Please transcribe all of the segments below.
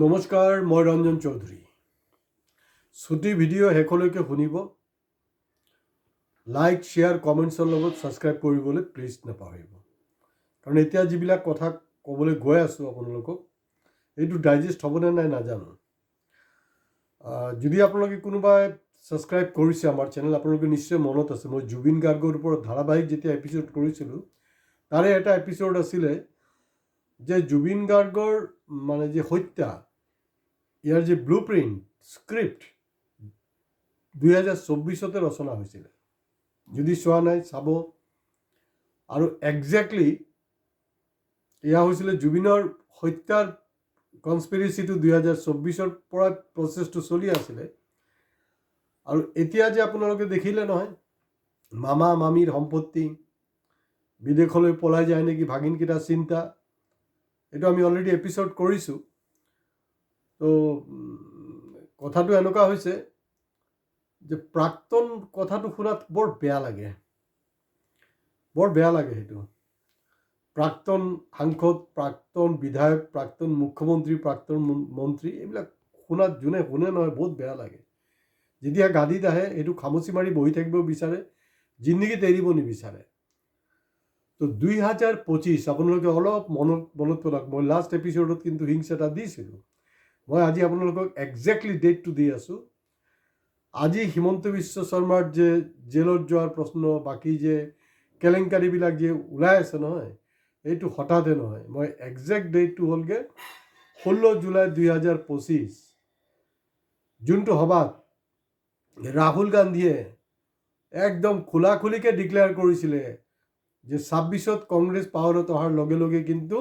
নমস্কাৰ, মই ৰঞ্জন চৌধুৰী। ছুটি ভিডিঅ' শেষলৈকে শুনিব। লাইক, শ্বেয়াৰ, কমেণ্টছৰ লগত ছাবস্ক্ৰাইব কৰিবলৈ প্লিজ নাপাহৰিব। কাৰণ এতিয়া যিবিলাক কথা ক'বলৈ গৈ আছোঁ আপোনালোকক, এইটো ডাইজেষ্ট হ'বনে নাই নাজানো। যদি আপোনালোকে কোনোবাই ছাবস্ক্ৰাইব কৰিছে আমাৰ চেনেল, আপোনালোকে নিশ্চয় মনত আছে মই জুবিন গাৰ্গৰ ওপৰত ধাৰাবাহিক যেতিয়া এপিছ'ড কৰিছিলোঁ, তাৰে এটা এপিছ'ড আছিলে যে জুবিন গাৰ্গৰ যে হত্যা, ইয়াৰ যে ব্লু প্ৰিণ্ট স্ক্ৰিপ্ট 2024 ৰচনা হৈছিলে। যদি চোৱা নাই চাব। আৰু একজেক্টলি এয়া হৈছিলে জুবিনৰ হত্যাৰ কনস্পিৰেচিটো 2024 পৰা প্ৰচেছটো চলি আছিলে। আৰু এতিয়া যে আপোনালোকে দেখিলে নহয়, মামা মামীৰ সম্পত্তি বিদেশলৈ পলাই যায় নেকি ভাগিনকেইটা চিন্তা, এইটো আমি অলৰেডি এপিছ'ড কৰিছোঁ। তো কথাটো এনেকুৱা হৈছে যে প্ৰাক্তন কথাটো শুনাত বৰ বেয়া লাগে, সেইটো। প্ৰাক্তন সাংসদ, প্ৰাক্তন বিধায়ক, প্ৰাক্তন মুখ্যমন্ত্ৰী, প্ৰাক্তন মন্ত্ৰী, এইবিলাক শুনাত যোনে শুনে নহয় বহুত বেয়া লাগে। যেতিয়া গাদীত আহে এইটো খামুচি মাৰি বহি থাকিব বিচাৰে, জিন্দগীত এৰিব নিবিচাৰে। তো 2025 আপোনালোকে অলপ মনত পেলাওক। মই লাষ্ট এপিছ'ডত কিন্তু হিংস এটা দিছিলোঁ। মই আজি আপোনালোকক একজেক্টলি ডেটটো দি আছোঁ। আজি হিমন্ত বিশ্ব শৰ্মাৰ যে জেলত যোৱাৰ প্ৰশ্ন, বাকী যে কেলেংকাৰীবিলাক যে ওলাই আছে নহয়, এইটো হঠাতে নহয়। মই একজেক্ট ডেটটো হ'লগৈ 16 জুলাই 2025, যোনটো সভাত ৰাহুল গান্ধীয়ে একদম খোলাখুলিকৈ ডিক্লেয়াৰ কৰিছিলে যে 26ত কংগ্ৰেছ পাৱাৰত অহাৰ লগে লগে কিন্তু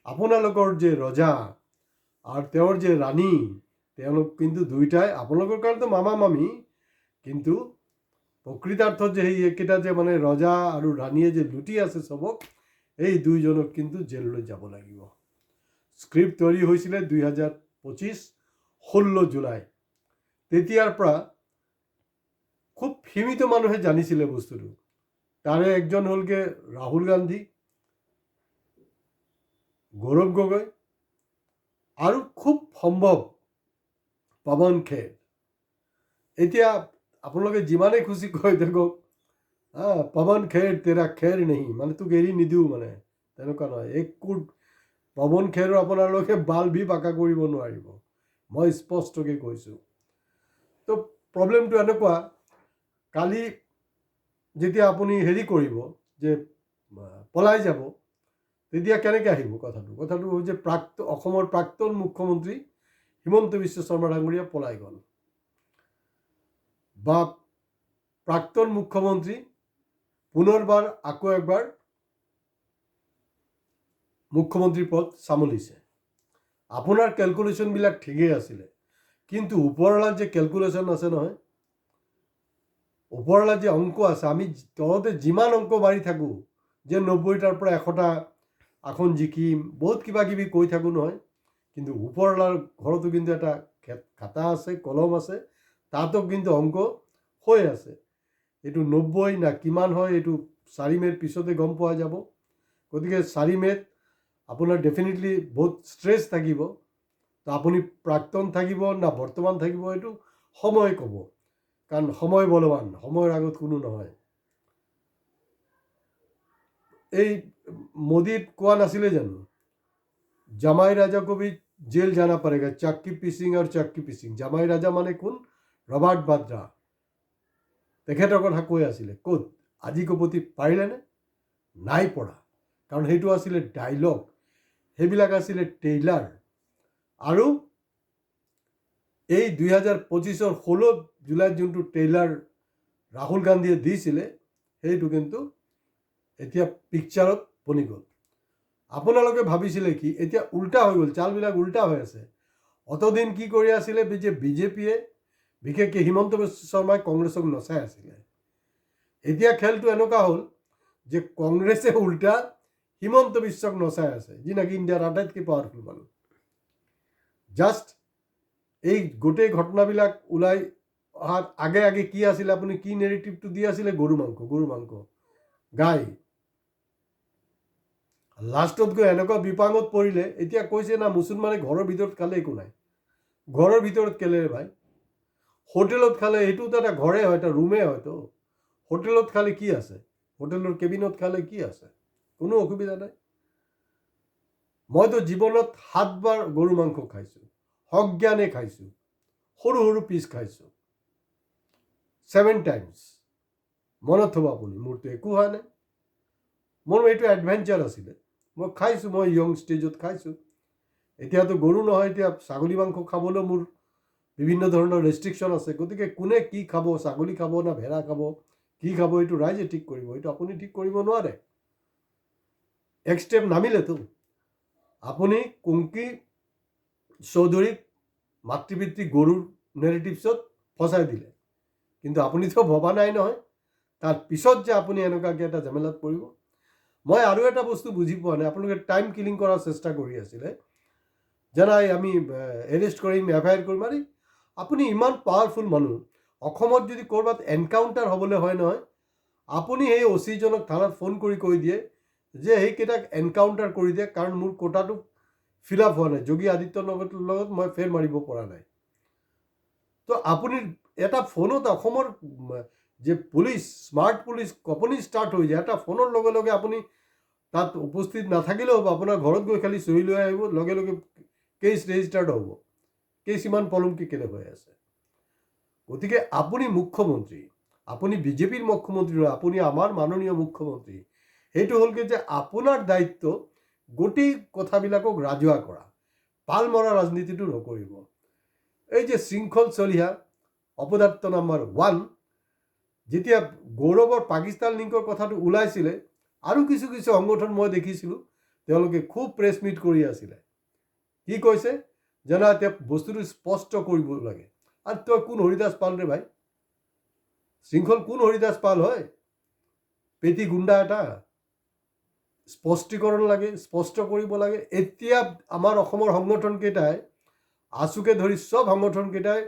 আপোনালোকৰ যে ৰজা আৰু তেওঁৰ যে ৰাণী, তেওঁলোক কিন্তু দুয়োটাই আপোনালোকৰ কাৰণেতো মামা মামী, কিন্তু প্ৰকৃতাৰ্থত যে সেই একেইটা যে ৰজা আৰু ৰাণীয়ে যে লুটি আছে চবক, এই দুইজনক কিন্তু জেললৈ যাব লাগিব। স্ক্ৰিপ্ট তৈৰি হৈছিলে 2025 16 জুলাই। তেতিয়াৰ পৰা খুব সীমিত মানুহে জানিছিলে বস্তুটো। তাৰে একজন হ'লগৈ ৰাহুল গান্ধী, গৌৰৱ গগৈ, আৰু খুব সম্ভৱ পৱন খেৰ। এতিয়া আপোনালোকে যিমানেই খুচি কৈ থাকক, পৱন খেৰ তেৰা খেৰ নেহি, তোক এৰি নিদিওঁ, তেনেকুৱা নহয়। একো পৱন খেৰৰ আপোনালোকে বাল ভি পাকা কৰিব নোৱাৰিব, মই স্পষ্টকৈ কৈছোঁ। তো প্ৰব্লেমটো এনেকুৱা, কালি যেতিয়া আপুনি হেৰি কৰিব যে পলাই যাব, তেতিয়া কেনেকৈ আহিব কথাটো হৈছে অসমৰ প্ৰাক্তন মুখ্যমন্ত্ৰী হিমন্ত বিশ্ব শৰ্মা ডাঙৰীয়া পলাই গ'ল, বা প্ৰাক্তন মুখ্যমন্ত্ৰী পুনৰবাৰ আকৌ একবাৰ মুখ্যমন্ত্ৰী পদ চামলিছে। আপোনাৰ কেলকুলেশ্যনবিলাক ঠিকেই আছিলে, কিন্তু ওপৰৱালাৰ যে কেলকুলেশ্যন আছে নহয়, ওপৰৱালাৰ যে অংক আছে, আমি তলতে যিমান অংক মাৰি থাকোঁ যে 90টাৰ পৰা 100টা আসন জিকিম, বহুত কিবা কিবি কৈ থাকোঁ নহয়, কিন্তু ওপৰৱালাৰ ঘৰতো কিন্তু এটা খাতা আছে, কলম আছে, তাতো কিন্তু অংক হৈ আছে। এইটো 90 না কিমান হয়, এইটো 4 মে'ৰ পিছতে গম পোৱা যাব। গতিকে 4 মে'ত আপোনাৰ ডেফিনেটলি বহুত ষ্ট্ৰেছ থাকিব। তো আপুনি প্ৰাক্তন থাকিব না বৰ্তমান থাকিব, এইটো সময় ক'ব, কাৰণ সময় বলৱান, সময়ৰ আগত কোনো নহয়। এই মোদীত কোৱা নাছিলে জানো, জামাই ৰাজা কবি জেল জানা পড়েগা, চাক্কি পিচিং আৰু চাক্কি পিচিং। জামাই ৰাজা মানে কোন? ৰবাৰ্ট বাদ্ৰা। তেখেতৰ কথা কৈ আছিলে। ক'ত আজি কপতি পাৰিলেনে? নাই পৰা, কাৰণ সেইটো আছিলে ডাইলগ, সেইবিলাক আছিলে ট্ৰেইলাৰ। আৰু এই 2025 16 জুলাইত যোনটো ট্ৰেইলাৰ ৰাহুল গান্ধীয়ে দিছিলে, সেইটো কিন্তু এতিয়া পিকচাৰত বনি গ'ল। আপোনালোকে ভাবিছিলে কি? এতিয়া উল্টা হৈ গ'ল, চালবিলাক উল্টা হৈ আছে। অতদিন কি কৰি আছিলে যে বিজেপিয়ে, বিশেষকৈ হিমন্ত বিশ্ব শৰ্মাই কংগ্ৰেছক নচাই আছিলে। এতিয়া খেলটো এনেকুৱা হ'ল যে কংগ্ৰেছে উল্টা হিমন্ত বিশ্বক নচাই আছে, যি নাকি ইণ্ডিয়াৰ আটাইতকৈ পাৱাৰফুল মানুহ। জাষ্ট এই গোটেই ঘটনাবিলাক ওলাই অহাৰ আগে আগে কি আছিলে, আপুনি কি নেৰেটিভটো দি আছিলে? গৰু মাংস, গাই। লাষ্টত গৈ এনেকুৱা বিপাঙত পৰিলে এতিয়া কৈছে না মুছলমানে ঘৰৰ ভিতৰত খালে একো নাই। ঘৰৰ ভিতৰত কেলে ভাই? হোটেলত খালে সেইটোতো এটা ঘৰে হয়, এটা ৰুমে হয়তো। হোটেলত খালে কি আছে? হোটেলৰ কেবিনত খালে কি আছে? কোনো অসুবিধা নাই। মইতো জীৱনত 7 বাৰ গৰু মাংস খাইছোঁ, সজ্ঞানে খাইছোঁ, সৰু সৰু পিচ খাইছোঁ, 7 টাইমছ। মনত থ'ব আপুনি, মোৰতো একো হোৱা নাই। মোৰ এইটো এডভেঞ্চাৰ আছিলে, মই খাইছোঁ, মই য়ং ষ্টেজত খাইছোঁ। এতিয়াতো গৰু নহয়, এতিয়া ছাগলী মাংস খাবলৈ মোৰ বিভিন্ন ধৰণৰ ৰেষ্ট্ৰিকশ্যন আছে। গতিকে কোনে কি খাব, ছাগলী খাব না ভেড়া খাব, কি খাব, এইটো ৰাইজে ঠিক কৰিব, এইটো আপুনি ঠিক কৰিব নোৱাৰে। এক ষ্টেপ নামিলেতো আপুনি কুংকি চৌধুৰীক মাতৃপিতৃ গৰুৰ নেৰেটিভছত ফচাই দিলে, কিন্তু আপুনিতো ভবা নাই নহয় তাৰ পিছত যে আপুনি এনেকুৱাকৈ এটা ঝামেলাত পৰিব। মই আৰু এটা বস্তু বুজি পোৱা নাই, আপোনালোকে টাইম কিলিং কৰাৰ চেষ্টা কৰি আছিলে, যেনাই আমি এৰেষ্ট কৰিম, এফআইআৰ কৰিম। আৰে আপুনি ইমান পাৱাৰফুল মানুহ, অসমত যদি ক'ৰবাত এনকাউণ্টাৰ হ'বলৈ হয় নহয়, আপুনি সেই অচিজনক থানাত ফোন কৰি কৈ দিয়ে যে সেইকেইটাক এনকাউণ্টাৰ কৰি দিয়ে, কাৰণ মোৰ কোটাটো ফিল আপ হোৱা নাই, যোগী আদিত্যনাথৰ লগত মই ফেৰ মাৰিব পৰা নাই। তো আপুনি এটা ফোনত অসমৰ যে পুলিচ, স্মাৰ্ট পুলিচ কপনি ষ্টাৰ্ট হৈ যায়, এটা ফোনৰ লগে লগে আপুনি তাত উপস্থিত নাথাকিলেও হ'ব, আপোনাৰ ঘৰত গৈ খালি চহী লৈ আহিব, লগে লগে কেছ ৰেজিষ্টাৰ্ড হ'ব। কেছ ইমান পলমকৈ কেলে হৈ আছে? গতিকে আপুনি মুখ্যমন্ত্ৰী, আপুনি বিজেপিৰ মুখ্যমন্ত্ৰী নহয়, আপুনি আমাৰ মাননীয় মুখ্যমন্ত্ৰী। সেইটো হ'লগৈ যে আপোনাৰ দায়িত্ব গোটেই কথাবিলাকক ৰাজহুৱা কৰা, পাল মৰা ৰাজনীতিটো নকৰিব। এই যে শৃংখল চলিহা অপদাৰ্থ নাম্বাৰ 1, যেতিয়া গৌৰৱৰ পাকিস্তান লিংকৰ কথাটো ওলাইছিলে, আৰু কিছু কিছু সংগঠন মই দেখিছিলোঁ তেওঁলোকে খুব প্ৰেছ মিট কৰি আছিলে। কি কৈছে? যেনে এতিয়া বস্তুটো স্পষ্ট কৰিব লাগে। আৰু তই কোন হৰিদাস পাল ৰে ভাই? শৃংখল কোন হৰিদাস পাল হয়? পেটি গুণ্ডা এটা। স্পষ্টীকৰণ লাগে, স্পষ্ট কৰিব লাগে। এতিয়া আমাৰ অসমৰ সংগঠনকেইটাই, আছুকে ধৰি চব সংগঠনকেইটাই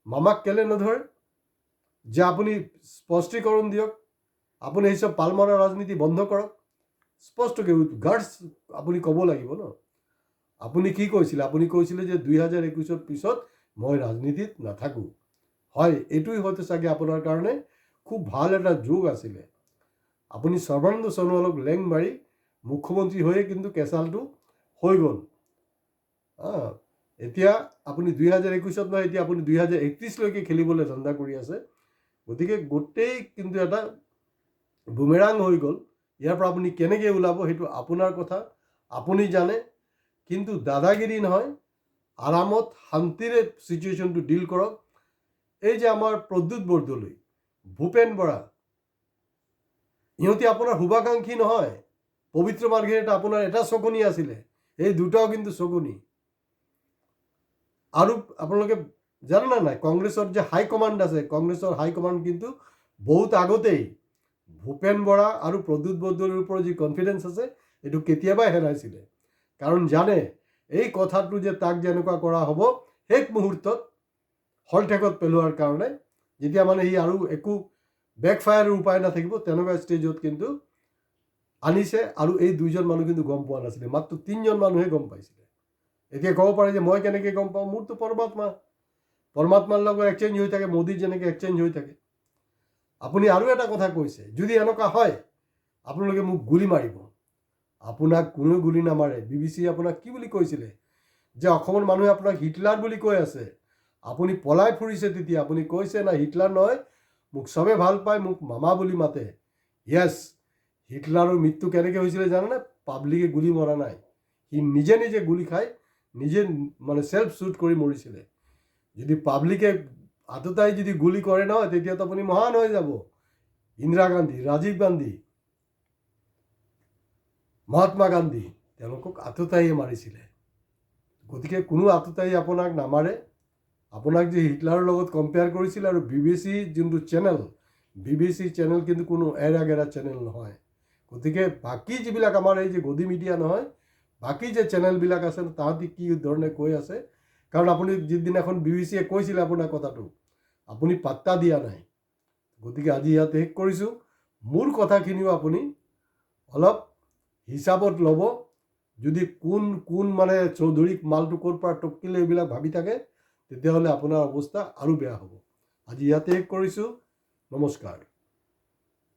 মামাক কেলে নধৰে যে আপুনি স্পষ্টীকৰণ দিয়ক, আপুনি এইসব পালমৰা ৰাজনীতি বন্ধ কৰক, স্পষ্টকৈ গাৰ্ডছ আপুনি ক'ব লাগিব ন। আপুনি কি কৈছিলে? আপুনি কৈছিলে যে 2021 পিছত মই ৰাজনীতিত নাথাকোঁ। হয়, এইটোই হয়তো চাগে আপোনাৰ কাৰণে খুব ভাল এটা যোগ আছিলে। আপুনি সৰ্বানন্দ সোণোৱালক লেং মাৰি মুখ্যমন্ত্ৰী হৈয়ে কিন্তু কেঁচালটো হৈ গ'ল। এতিয়া আপুনি 2021 নহয়, এতিয়া আপুনি 2031লৈকে খেলিবলৈ ধান্দা কৰি আছে। গতিকে গোটেই কিন্তু এটা বুমেৰাং হৈ গ'ল। ইয়াৰ পৰা আপুনি কেনেকৈ ওলাব সেইটো আপোনাৰ কথা, আপুনি জানে। কিন্তু দাদাগিৰি নহয়, আৰামত শান্তিৰে চিটুৱেশ্যনটো ডিল কৰক। এই যে আমাৰ প্ৰদ্যুৎ বৰদলৈ, ভূপেন বৰা, ইহঁতি আপোনাৰ শুভাকাংক্ষী নহয়। পবিত্ৰ মাৰ্ঘেৰিটা আপোনাৰ এটা চকনি আছিলে, এই দুটাও কিন্তু চকনি। আৰু আপোনালোকে জানে না নাই, কংগ্ৰেছৰ যে হাইকমাণ্ড আছে, কংগ্ৰেছৰ হাইকমাণ্ড কিন্তু বহুত আগতেই ভূপেন বৰা আৰু প্ৰদ্যুৎ বৰদলৈৰ ওপৰত যি কনফিডেঞ্চ আছে, এইটো কেতিয়াবাই হেৰাইছিলে। কাৰণ জানে এই কথাটো যে তাক যেনেকুৱা কৰা হ'ব, শেষ মুহূৰ্তত হলঠেকত পেলোৱাৰ কাৰণে, যেতিয়া মানে সি আৰু একো বেকফায়াৰৰ উপায় নাথাকিব, তেনেকুৱা ষ্টেজত কিন্তু আনিছে। আৰু এই দুইজন মানুহ কিন্তু গম পোৱা নাছিলে, মাত্ৰ 3জন মানুহে গম পাইছিলে। এতিয়া ক'ব পাৰে যে মই কেনেকৈ গম পাওঁ? মোৰতো পৰমাত্মাৰ লগত এক্সচেঞ্জ হৈ থাকে, মোদীৰ যেনেকৈ এক্সচেঞ্জ হৈ থাকে। আপুনি আৰু এটা কথা কৈছে, যদি এনেকুৱা হয় আপোনালোকে মোক গুলি মাৰিব। আপোনাক কোনেও গুলি নামাৰে। BBC আপোনাক কি বুলি কৈছিলে? যে অসমৰ মানুহে আপোনাক হিটলাৰ বুলি কৈ আছে। আপুনি পলাই ফুৰিছে, তেতিয়া আপুনি কৈছে না হিটলাৰ নহয়, মোক চবে ভাল পায়, মোক মামা বুলি মাতে। য়েছ, হিটলাৰৰ মৃত্যু কেনেকৈ হৈছিলে জানেনে? পাব্লিকে গুলি মৰা নাই, সি নিজে নিজে গুলি খাই নিজে মানে সেলফ শ্বুট কৰি মৰিছিলে। যদি পাব্লিকে আততাই যদি গুলি কৰে নহয়, তেতিয়াতো আপুনি মহান হৈ যাব। ইন্দিৰা গান্ধী, ৰাজীৱ গান্ধী, মহাত্মা গান্ধী, তেওঁলোকক আততায়ীয়ে মাৰিছিলে। গতিকে কোনো আততায়ী আপোনাক নামাৰে। আপোনাক যে হিটলাৰৰ লগত কম্পেয়াৰ কৰিছিল, আৰু BBC যোনটো চেনেল, BBC চেনেল কিন্তু কোনো এৰা চেনেল নহয়। গতিকে বাকী যিবিলাক আমাৰ এই যে গদি মিডিয়া নহয়, বাকী যে চেনেলবিলাক আছে, তাহাঁতি কি ধৰণে কৈ আছে, কাৰণ আপুনি যিদিনাখন BBCয়ে কৈছিলে আপোনাৰ কথাটো, আপুনি পাত্তা দিয়া নাই। গতিকে আজি ইয়াতে শেষ কৰিছোঁ। মোৰ কথাখিনিও আপুনি অলপ হিচাপত ল'ব। যদি কোন মানে চৌধুৰীক মালটো ক'ৰ পৰা টপকিলে এইবিলাক ভাবি থাকে, তেতিয়াহ'লে আপোনাৰ অৱস্থা আৰু বেয়া হ'ব। আজি ইয়াতে শেষ কৰিছোঁ। নমস্কাৰ।